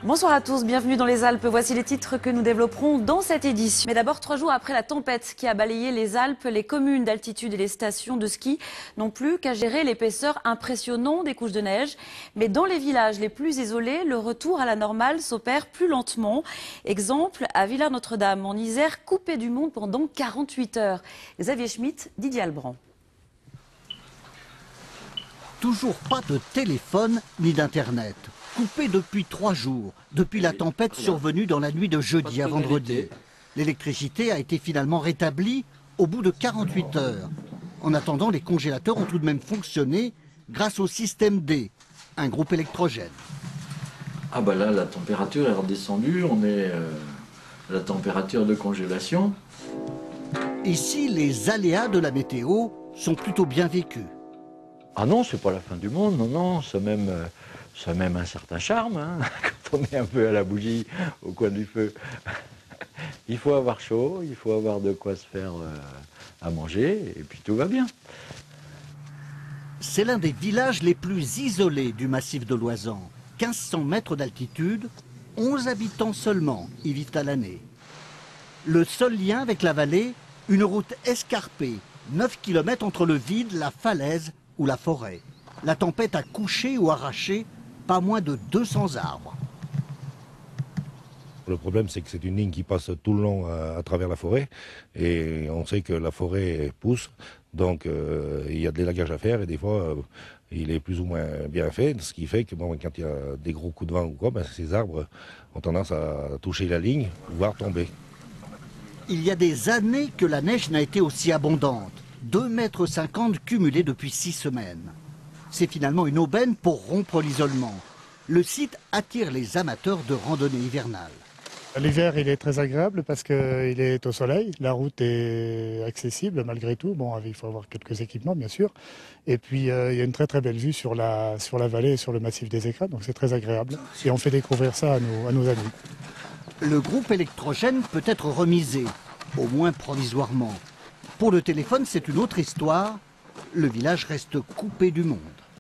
Bonsoir à tous, bienvenue dans les Alpes. Voici les titres que nous développerons dans cette édition. Mais d'abord, 3 jours après la tempête qui a balayé les Alpes, les communes d'altitude et les stations de ski n'ont plus qu'à gérer l'épaisseur impressionnante des couches de neige. Mais dans les villages les plus isolés, le retour à la normale s'opère plus lentement. Exemple, à Villars-Notre-Dame, en Isère, coupé du monde pendant 48 heures. Xavier Schmitt, Didier Albrand. Toujours pas de téléphone ni d'internet. Coupé depuis 3 jours, depuis la tempête survenue dans la nuit de jeudi à vendredi. L'électricité a été finalement rétablie au bout de 48 heures. En attendant, les congélateurs ont tout de même fonctionné grâce au système D, un groupe électrogène. Ah bah là, la température est redescendue, on est à la température de congélation. Ici, les aléas de la météo sont plutôt bien vécus. Ah non, c'est pas la fin du monde, non, non, ça a même un certain charme, hein, quand on est un peu à la bougie, au coin du feu. Il faut avoir chaud, il faut avoir de quoi se faire à manger, et puis tout va bien. C'est l'un des villages les plus isolés du massif de l'Oisans. 1500 mètres d'altitude, 11 habitants seulement y vivent à l'année. Le seul lien avec la vallée, une route escarpée, 9 km entre le vide, la falaise ou la forêt. La tempête a couché ou arraché pas moins de 200 arbres. Le problème, c'est que c'est une ligne qui passe tout le long à travers la forêt. Et on sait que la forêt pousse, donc il y a des lagages à faire. Et des fois, il est plus ou moins bien fait. Ce qui fait que bon, quand il y a des gros coups de vent ou quoi, ben, ces arbres ont tendance à toucher la ligne, voire tomber. Il y a des années que la neige n'a été aussi abondante. 2,50 m cumulés depuis 6 semaines. C'est finalement une aubaine pour rompre l'isolement. Le site attire les amateurs de randonnée hivernale. L'hiver, il est très agréable parce qu'il est au soleil. La route est accessible malgré tout. Bon, il faut avoir quelques équipements, bien sûr. Et puis, il y a une très très belle vue sur la vallée et sur le massif des Écrins. Donc, c'est très agréable. Et on fait découvrir ça à nos amis. Le groupe électrogène peut être remisé, au moins provisoirement. Pour le téléphone, c'est une autre histoire. Le village reste coupé du monde.